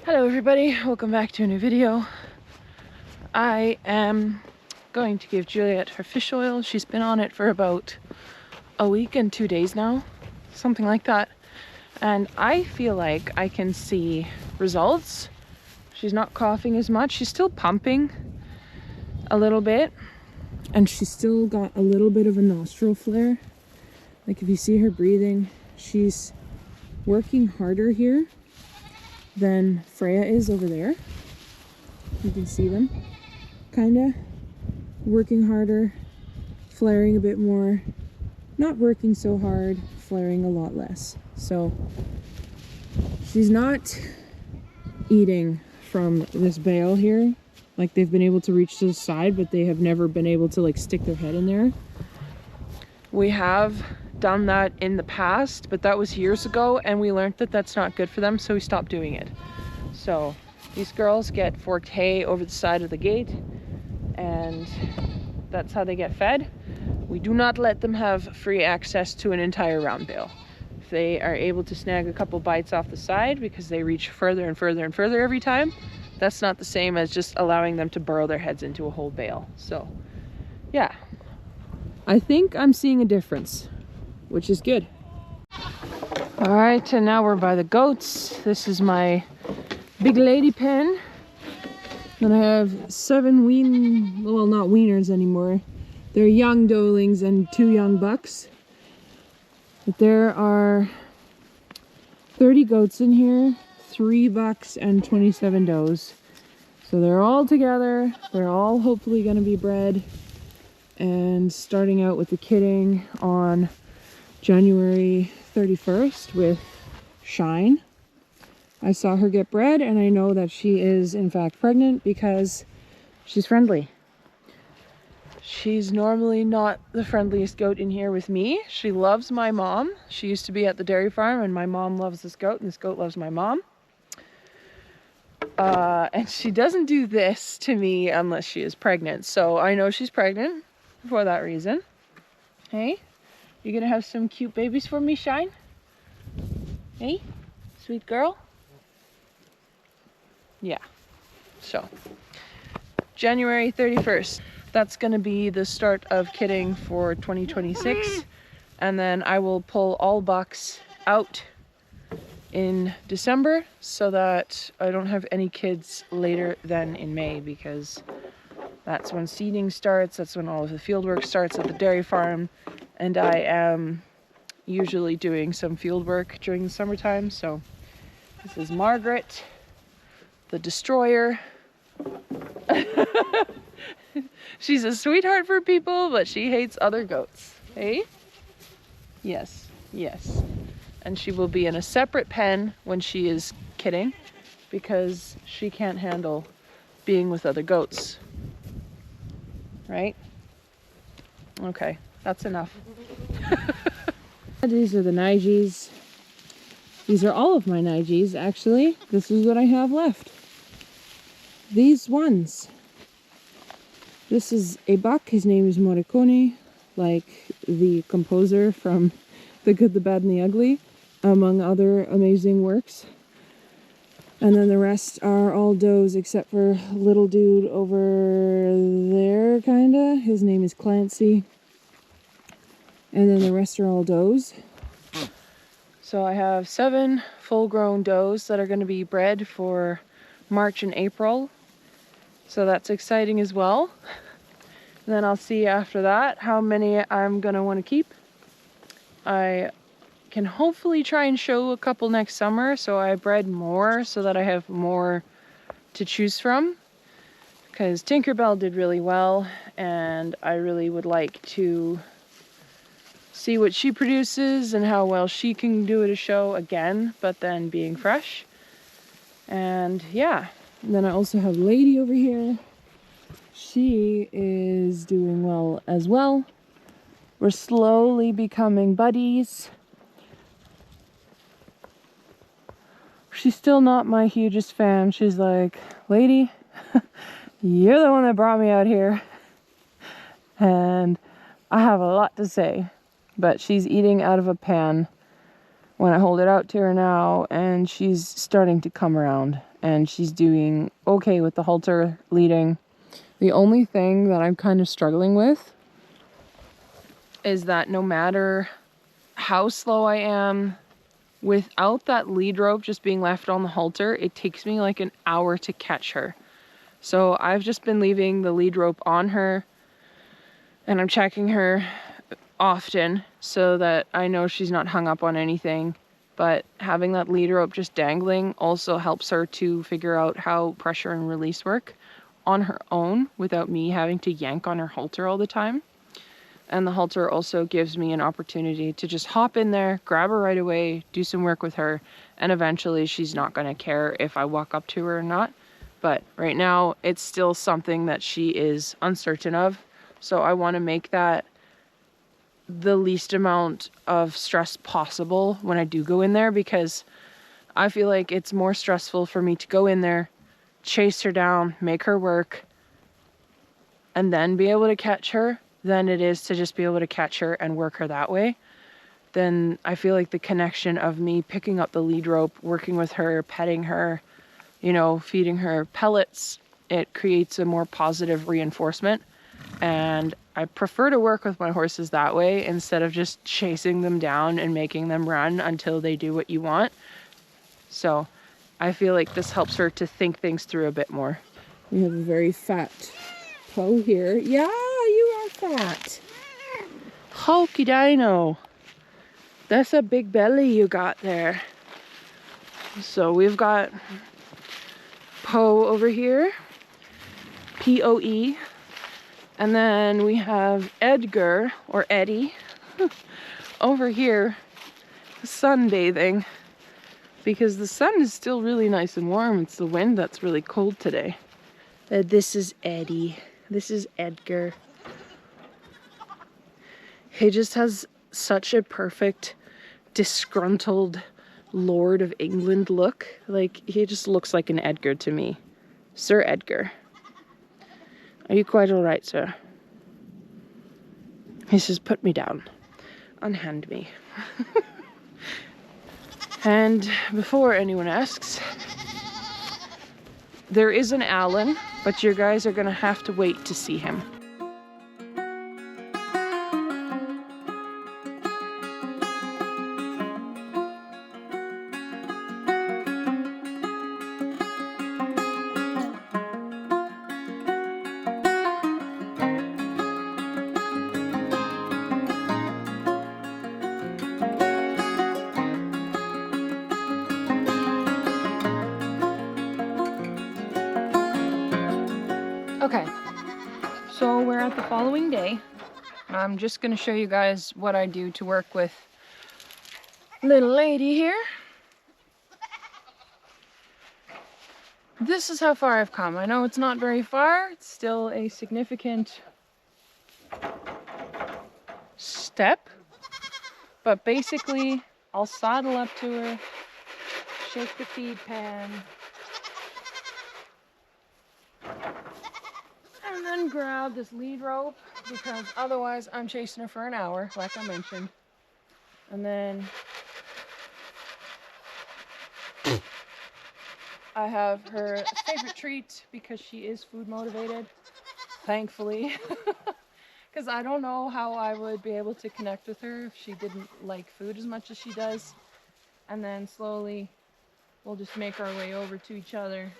Hello everybody, welcome back to a new video. I am going to give Juliet her fish oil. She's been on it for about a week and 2 days now, something like that. And I feel like I can see results. She's not coughing as much. She's still pumping a little bit. And she's still got a little bit of a nostril flare. Like if you see her breathing, she's working harder here than Freya is over there. You can see them kinda working harder, flaring a bit more, not working so hard, flaring a lot less. So she's not eating from this bale here. Like they've been able to reach to the side, but they have never been able to like stick their head in there. We have done that in the past, but that was years ago, and we learned that that's not good for them, so we stopped doing it. So these girls get forked hay over the side of the gate, and that's how they get fed. We do not let them have free access to an entire round bale. If they are able to snag a couple bites off the side because they reach further and further and further every time, that's not the same as just allowing them to burrow their heads into a whole bale. So yeah, I think I'm seeing a difference, which is good. All right, and now we're by the goats. This is my big lady pen. And I have 7 well, not weaners anymore. They're young doelings and 2 young bucks. But there are 30 goats in here, 3 bucks and 27 does. So they're all together. They're all hopefully gonna be bred. And starting out with the kidding on January 31st with Shine. I saw her get bred, and I know that she is in fact pregnant because she's friendly. She's normally not the friendliest goat in here with me. She loves my mom. She used to be at the dairy farm, and my mom loves this goat, and this goat loves my mom. And she doesn't do this to me unless she is pregnant. So I know she's pregnant for that reason. Hey? You gonna have some cute babies for me, Shine? Hey, sweet girl? Yeah. So, January 31st. That's gonna be the start of kidding for 2026. And then I will pull all bucks out in December so that I don't have any kids later than in May, because that's when seeding starts. That's when all of the field work starts at the dairy farm. And I am usually doing some field work during the summertime. So this is Margaret, the destroyer. She's a sweetheart for people, but she hates other goats. Hey? Yes, yes. And she will be in a separate pen when she is kidding, because she can't handle being with other goats. Right? Okay. That's enough. These are the Nigis. These are all of my Nigis, actually. This is what I have left. These ones. This is a buck. His name is Morricone, like the composer from The Good, the Bad, and the Ugly, among other amazing works. And then the rest are all does except for little dude over there, kinda. His name is Clancy. And then the rest are all does. So I have 7 full-grown does that are going to be bred for March and April. So that's exciting as well. And then I'll see after that how many I'm going to want to keep. I can hopefully try and show a couple next summer, so I bred more so that I have more to choose from. Because Tinkerbell did really well, and I really would like to see what she produces and how well she can do at a show again, but then being fresh. And yeah, and then I also have Lady over here. She is doing well as well. We're slowly becoming buddies. She's still not my hugest fan. She's like, Lady, you're the one that brought me out here, and I have a lot to say. But she's eating out of a pan when I hold it out to her now, and she's starting to come around, and she's doing okay with the halter leading. The only thing that I'm kind of struggling with is that no matter how slow I am, without that lead rope just being left on the halter, it takes me like an hour to catch her. So I've just been leaving the lead rope on her, and I'm checking her often so that I know she's not hung up on anything. But having that lead rope just dangling also helps her to figure out how pressure and release work on her own without me having to yank on her halter all the time. And the halter also gives me an opportunity to just hop in there, grab her right away, do some work with her, and eventually she's not going to care if I walk up to her or not. But right now, it's still something that she is uncertain of. So I want to make that the least amount of stress possible when I do go in there, because I feel like it's more stressful for me to go in there, chase her down, make her work, and then be able to catch her, than it is to just be able to catch her and work her that way. Then I feel like the connection of me picking up the lead rope, working with her, petting her, you know, feeding her pellets, it creates a more positive reinforcement. And I prefer to work with my horses that way instead of just chasing them down and making them run until they do what you want. So I feel like this helps her to think things through a bit more. We have a very fat Poe here. Yeah, you are fat. Hulky dino. That's a big belly you got there. So we've got Poe over here. P-O-E. And then we have Edgar, or Eddie, over here sunbathing, because the sun is still really nice and warm. It's the wind that's really cold today. This is Eddie. This is Edgar. He just has such a perfect, disgruntled Lord of England look. Like, he just looks like an Edgar to me. Sir Edgar. Are you quite all right, sir? He says, put me down. Unhand me. And before anyone asks, there is an Alan, but you guys are gonna have to wait to see him. Okay, so we're at the following day. I'm just going to show you guys what I do to work with little lady here. This is how far I've come. I know it's not very far. It's still a significant step. But basically, I'll saddle up to her, shake the feed pan, and then grab this lead rope, because otherwise I'm chasing her for an hour, like I mentioned. And then I have her favorite treat, because she is food motivated, thankfully. Because I don't know how I would be able to connect with her if she didn't like food as much as she does. And then slowly we'll just make our way over to each other.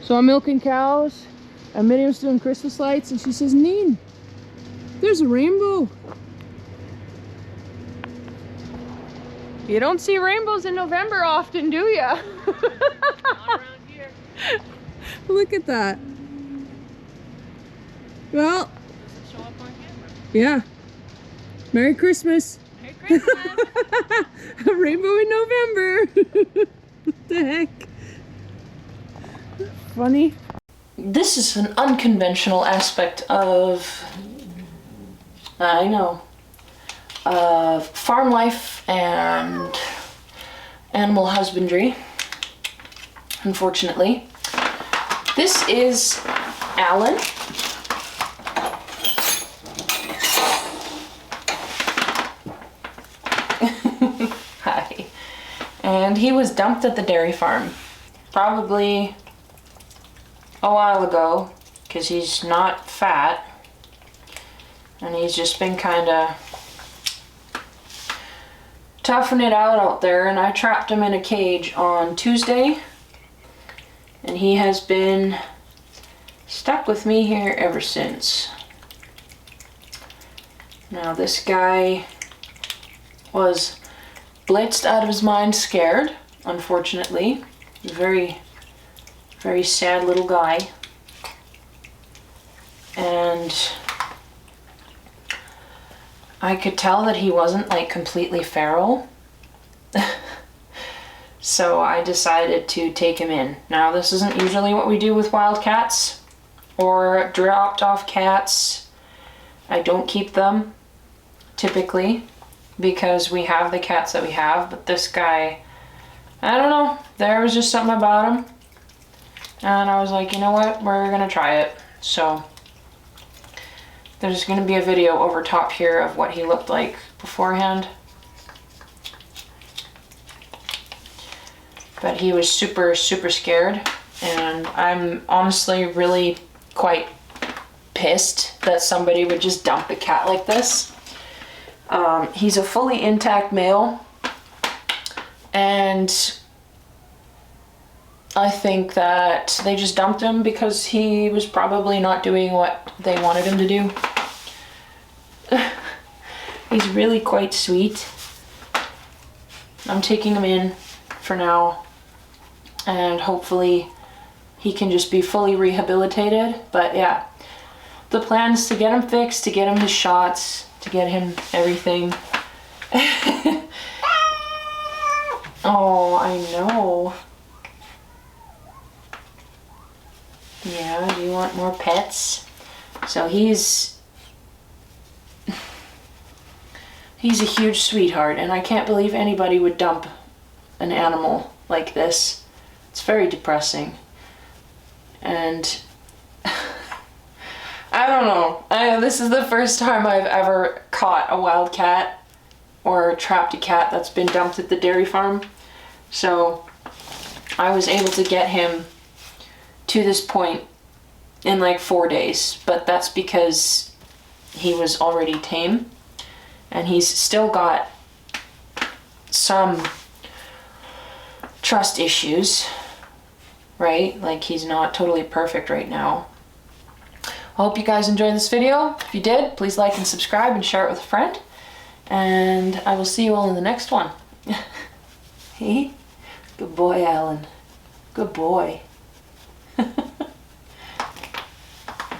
So I'm milking cows, and Miriam's doing Christmas lights, and she says, Neen, there's a rainbow. You don't see rainbows in November often, do ya? Not around here. Look at that. Well, does it show up on camera? Yeah. Merry Christmas. Merry Christmas. A rainbow in November. What the heck? Funny. This is an unconventional aspect of I know. Farm life and animal husbandry, unfortunately. This is Alan. Hi. And he was dumped at the dairy farm probably a while ago because he's not fat and he's just been kind of toughing it out there, and I trapped him in a cage on Tuesday and he has been stuck with me here ever since. Now this guy was blitzed out of his mind, scared, unfortunately. Very, very sad little guy. And I could tell that he wasn't like completely feral. So I decided to take him in. Now this isn't usually what we do with wild cats or dropped off cats. I don't keep them typically because we have the cats that we have, but this guy, I don't know, there was just something about him and I was like, you know what, we're gonna try it. So there's gonna be a video over top here of what he looked like beforehand, but he was super scared, and I'm honestly really quite pissed that somebody would just dump a cat like this. He's a fully intact male, and I think that they just dumped him because he was probably not doing what they wanted him to do. He's really quite sweet. I'm taking him in for now, and hopefully he can just be fully rehabilitated. But yeah, the plan is to get him fixed, to get him his shots, to get him everything. Oh, I know. Yeah, you want more pets? So he's a huge sweetheart, and I can't believe anybody would dump an animal like this. It's very depressing. And I don't know. This is the first time I've ever caught a wild cat or trapped a cat that's been dumped at the dairy farm. So I was able to get him to this point in like 4 days, but that's because he was already tame and he's still got some trust issues, right? Like he's not totally perfect right now. I hope you guys enjoyed this video. If you did, please like and subscribe and share it with a friend. And I will see you all in the next one. Hey, good boy, Alan. Good boy.